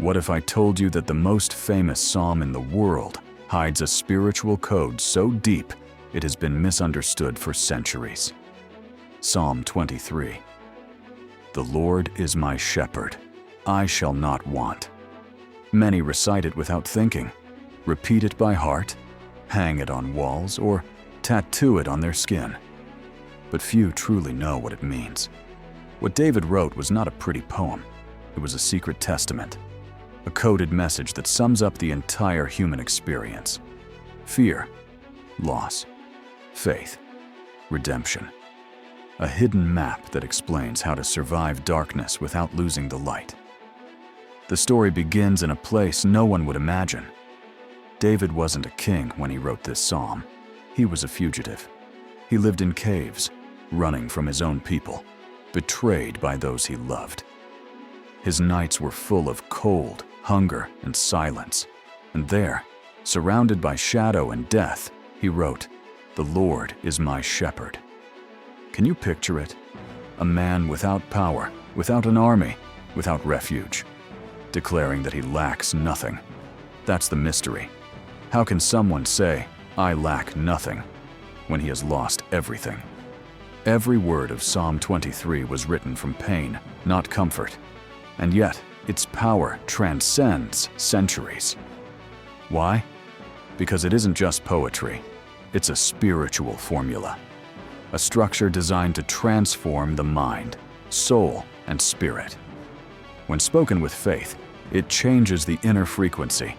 What if I told you that the most famous psalm in the world hides a spiritual code so deep it has been misunderstood for centuries? Psalm 23. The Lord is my shepherd, I shall not want. Many recite it without thinking, repeat it by heart, hang it on walls, or tattoo it on their skin. But few truly know what it means. What David wrote was not a pretty poem. It was a secret testament, a coded message that sums up the entire human experience. Fear, loss, faith, redemption. A hidden map that explains how to survive darkness without losing the light. The story begins in a place no one would imagine. David wasn't a king when he wrote this psalm. He was a fugitive. He lived in caves, running from his own people, betrayed by those he loved. His nights were full of cold, hunger, and silence. And there, surrounded by shadow and death, he wrote, "The Lord is my shepherd." Can you picture it? A man without power, without an army, without refuge, declaring that he lacks nothing. That's the mystery. How can someone say, "I lack nothing," when he has lost everything? Every word of Psalm 23 was written from pain, not comfort. And yet, its power transcends centuries. Why? Because it isn't just poetry. It's a spiritual formula. A structure designed to transform the mind, soul, and spirit. When spoken with faith, it changes the inner frequency,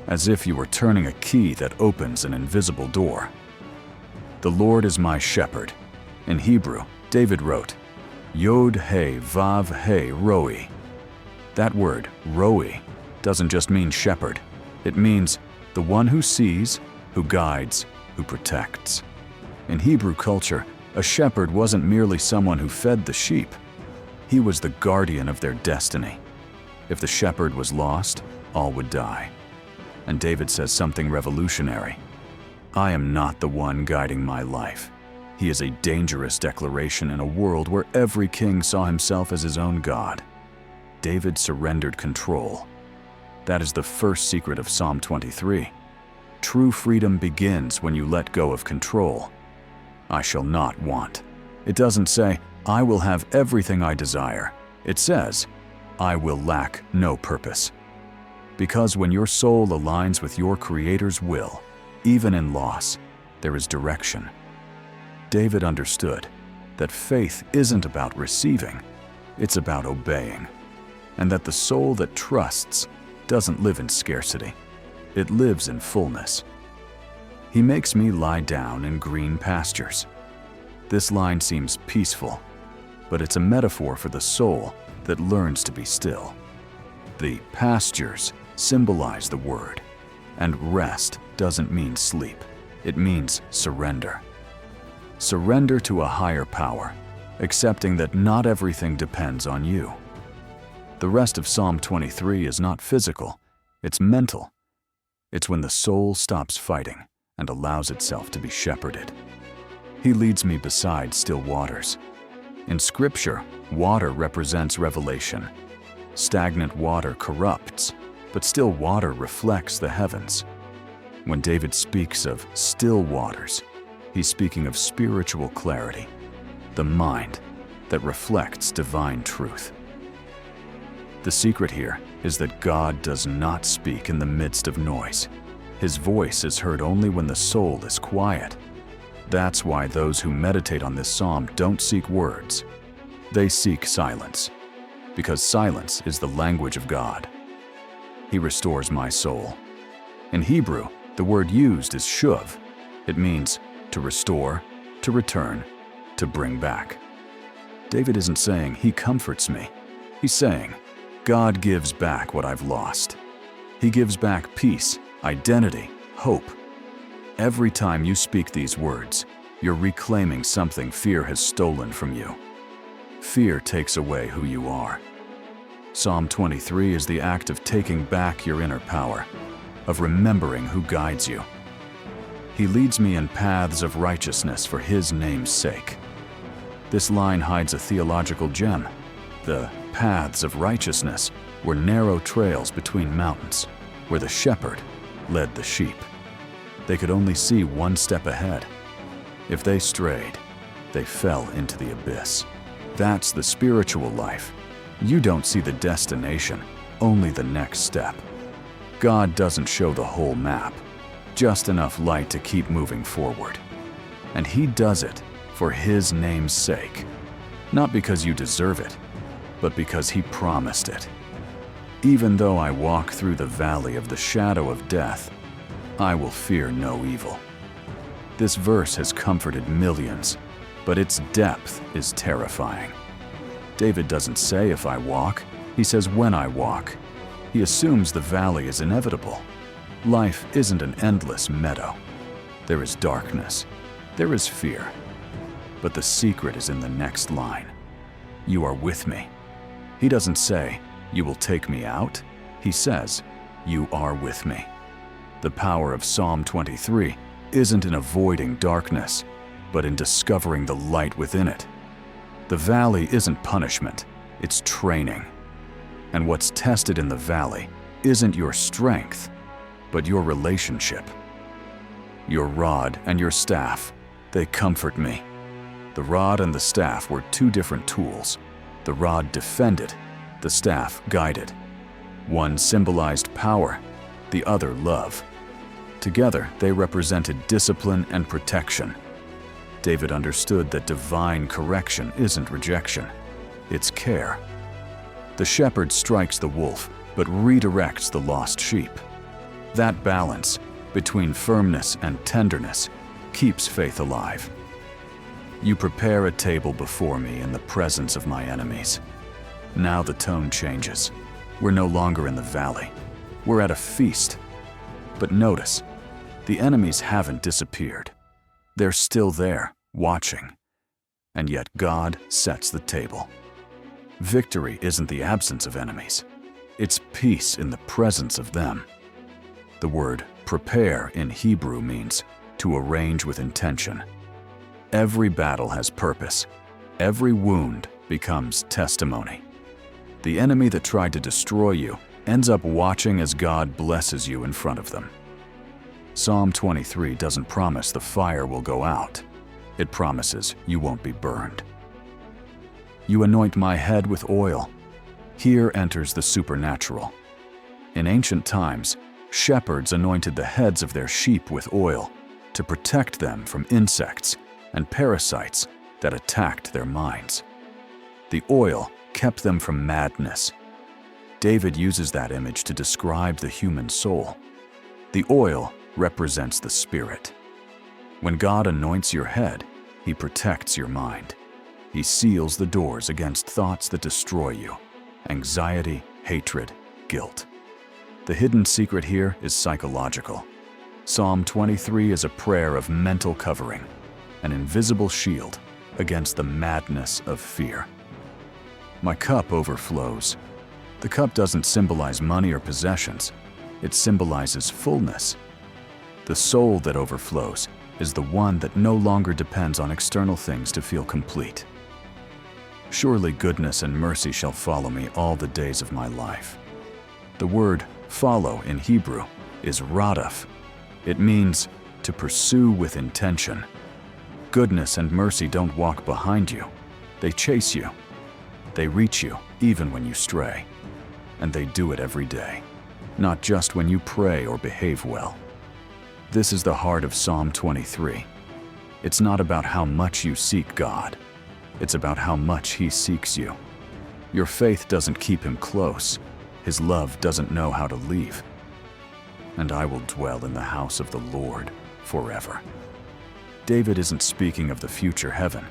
as if you were turning a key that opens an invisible door. The Lord is my shepherd. In Hebrew, David wrote, Yod He Vav He Roi. That word, Roi, doesn't just mean shepherd. It means the one who sees, who guides, who protects. In Hebrew culture, a shepherd wasn't merely someone who fed the sheep. He was the guardian of their destiny. If the shepherd was lost, all would die. And David says something revolutionary. I am not the one guiding my life. He is a dangerous declaration in a world where every king saw himself as his own god. David surrendered control. That is the first secret of Psalm 23. True freedom begins when you let go of control. I shall not want. It doesn't say, I will have everything I desire. It says, I will lack no purpose. Because when your soul aligns with your Creator's will, even in loss, there is direction. David understood that faith isn't about receiving, it's about obeying, and that the soul that trusts doesn't live in scarcity, it lives in fullness. He makes me lie down in green pastures. This line seems peaceful, but it's a metaphor for the soul that learns to be still. The pastures symbolize the word, and rest doesn't mean sleep, it means surrender. Surrender to a higher power, accepting that not everything depends on you. The rest of Psalm 23 is not physical, it's mental. It's when the soul stops fighting and allows itself to be shepherded. He leads me beside still waters. In Scripture, water represents revelation. Stagnant water corrupts, but still water reflects the heavens. When David speaks of still waters, he's speaking of spiritual clarity, the mind that reflects divine truth. The secret here is that God does not speak in the midst of noise. His voice is heard only when the soul is quiet. That's why those who meditate on this psalm don't seek words. They seek silence, because silence is the language of God. He restores my soul. In Hebrew, the word used is shuv. It means to restore, to return, to bring back. David isn't saying he comforts me. He's saying, God gives back what I've lost. He gives back peace, identity, hope. Every time you speak these words, you're reclaiming something fear has stolen from you. Fear takes away who you are. Psalm 23 is the act of taking back your inner power, of remembering who guides you. He leads me in paths of righteousness for His name's sake. This line hides a theological gem. The paths of righteousness were narrow trails between mountains where the shepherd led the sheep. They could only see one step ahead. If they strayed, they fell into the abyss. That's the spiritual life. You don't see the destination, only the next step. God doesn't show the whole map, just enough light to keep moving forward. And He does it for His name's sake, not because you deserve it, but because He promised it. Even though I walk through the valley of the shadow of death, I will fear no evil. This verse has comforted millions, but its depth is terrifying. David doesn't say if I walk, he says when I walk. He assumes the valley is inevitable. Life isn't an endless meadow. There is darkness, there is fear. But the secret is in the next line. You are with me. He doesn't say, you will take me out. He says, you are with me. The power of Psalm 23 isn't in avoiding darkness, but in discovering the light within it. The valley isn't punishment, it's training. And what's tested in the valley isn't your strength, but your relationship. Your rod and your staff, they comfort me. The rod and the staff were two different tools. The rod defended, the staff guided. One symbolized power, the other love. Together, they represented discipline and protection. David understood that divine correction isn't rejection, it's care. The shepherd strikes the wolf, but redirects the lost sheep. That balance between firmness and tenderness keeps faith alive. You prepare a table before me in the presence of my enemies. Now the tone changes. We're no longer in the valley. We're at a feast. But notice, the enemies haven't disappeared. They're still there, watching. And yet God sets the table. Victory isn't the absence of enemies. It's peace in the presence of them. The word prepare in Hebrew means to arrange with intention. Every battle has purpose. Every wound becomes testimony. The enemy that tried to destroy you ends up watching as God blesses you in front of them. Psalm 23 doesn't promise the fire will go out. It promises you won't be burned. You anoint my head with oil. Here enters the supernatural. In ancient times, shepherds anointed the heads of their sheep with oil to protect them from insects and parasites that attacked their minds. The oil kept them from madness. David uses that image to describe the human soul. The oil represents the spirit. When God anoints your head, He protects your mind. He seals the doors against thoughts that destroy you, anxiety, hatred, guilt. The hidden secret here is psychological. Psalm 23 is a prayer of mental covering, an invisible shield against the madness of fear. My cup overflows. The cup doesn't symbolize money or possessions. It symbolizes fullness. The soul that overflows is the one that no longer depends on external things to feel complete. Surely goodness and mercy shall follow me all the days of my life. The word follow in Hebrew is radaf. It means to pursue with intention. Goodness and mercy don't walk behind you. They chase you. They reach you even when you stray. And they do it every day, not just when you pray or behave well. This is the heart of Psalm 23. It's not about how much you seek God. It's about how much He seeks you. Your faith doesn't keep Him close. His love doesn't know how to leave. And I will dwell in the house of the Lord forever. David isn't speaking of the future heaven.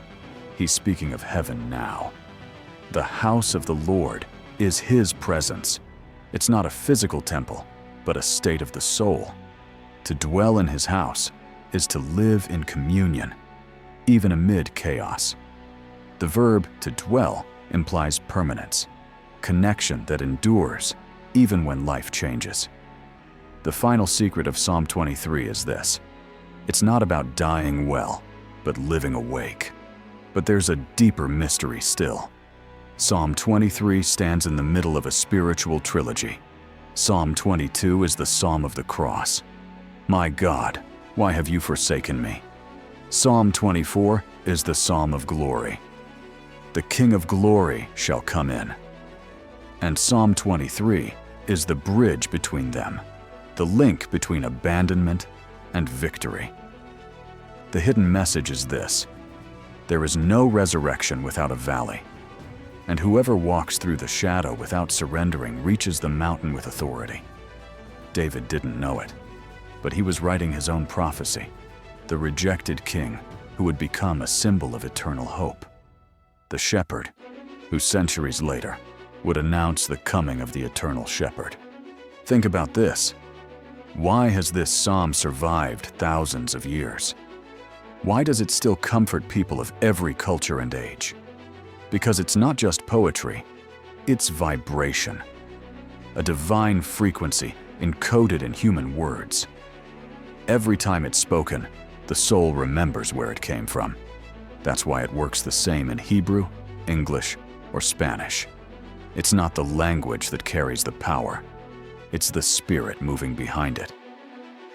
He's speaking of heaven now. The house of the Lord is His presence. It's not a physical temple, but a state of the soul. To dwell in His house is to live in communion, even amid chaos. The verb to dwell implies permanence, connection that endures even when life changes. The final secret of Psalm 23 is this. It's not about dying well, but living awake. But there's a deeper mystery still. Psalm 23 stands in the middle of a spiritual trilogy. Psalm 22 is the Psalm of the cross. My God, why have you forsaken me? Psalm 24 is the Psalm of glory. The King of glory shall come in. And Psalm 23 is the bridge between them, the link between abandonment and victory. The hidden message is this: there is no resurrection without a valley, and whoever walks through the shadow without surrendering reaches the mountain with authority. David didn't know it, but he was writing his own prophecy, the rejected king who would become a symbol of eternal hope, the shepherd who centuries later would announce the coming of the eternal shepherd. Think about this. Why has this psalm survived thousands of years? Why does it still comfort people of every culture and age? Because it's not just poetry, it's vibration, a divine frequency encoded in human words. Every time it's spoken, the soul remembers where it came from. That's why it works the same in Hebrew, English, or Spanish. It's not the language that carries the power. It's the spirit moving behind it.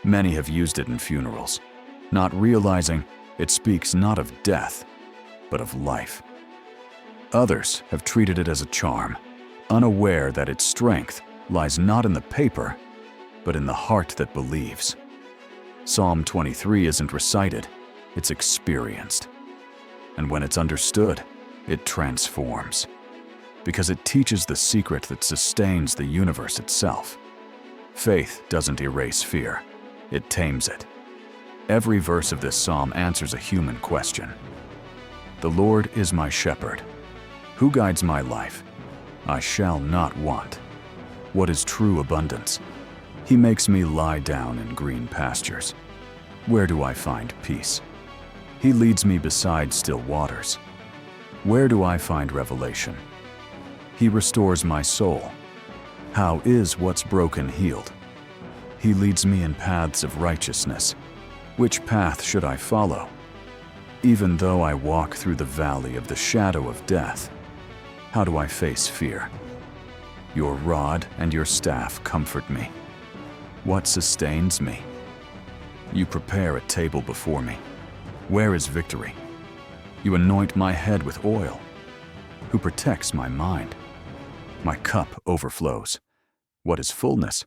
Many have used it in funerals, not realizing it speaks not of death, but of life. Others have treated it as a charm, unaware that its strength lies not in the paper, but in the heart that believes. Psalm 23 isn't recited, it's experienced. And when it's understood, it transforms, because it teaches the secret that sustains the universe itself. Faith doesn't erase fear, it tames it. Every verse of this psalm answers a human question. The Lord is my shepherd. Who guides my life? I shall not want. What is true abundance? He makes me lie down in green pastures. Where do I find peace? He leads me beside still waters. Where do I find revelation? He restores my soul. How is what's broken healed? He leads me in paths of righteousness. Which path should I follow? Even though I walk through the valley of the shadow of death, how do I face fear? Your rod and your staff comfort me. What sustains me? You prepare a table before me. Where is victory? You anoint my head with oil. Who protects my mind? My cup overflows. What is fullness?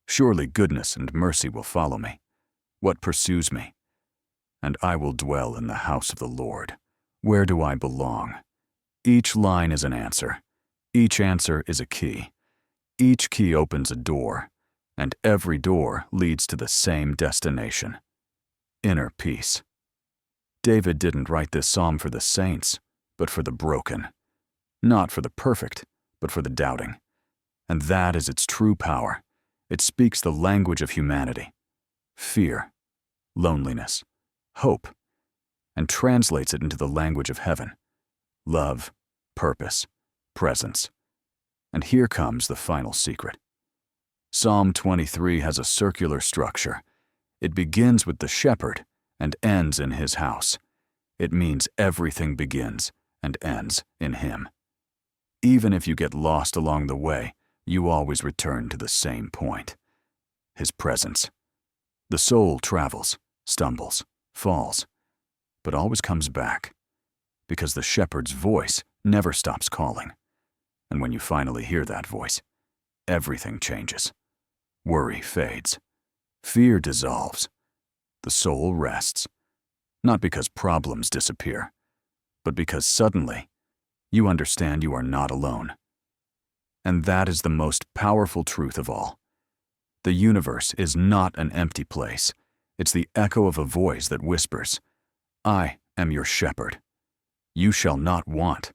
Surely goodness and mercy will follow me. What pursues me? And I will dwell in the house of the Lord. Where do I belong? Each line is an answer. Each answer is a key. Each key opens a door, and every door leads to the same destination: inner peace. David didn't write this psalm for the saints, but for the broken. Not for the perfect, but for the doubting. And that is its true power. It speaks the language of humanity, fear, loneliness, hope, and translates it into the language of heaven, love, purpose, presence. And here comes the final secret. Psalm 23 has a circular structure. It begins with the shepherd and ends in his house. It means everything begins and ends in him. Even if you get lost along the way, you always return to the same point: his presence. The soul travels, stumbles, falls, but always comes back, because the shepherd's voice never stops calling. And when you finally hear that voice, everything changes. Worry fades. Fear dissolves. The soul rests, not because problems disappear, but because suddenly you understand you are not alone. And that is the most powerful truth of all. The universe is not an empty place. It's the echo of a voice that whispers, "I am your shepherd. You shall not want."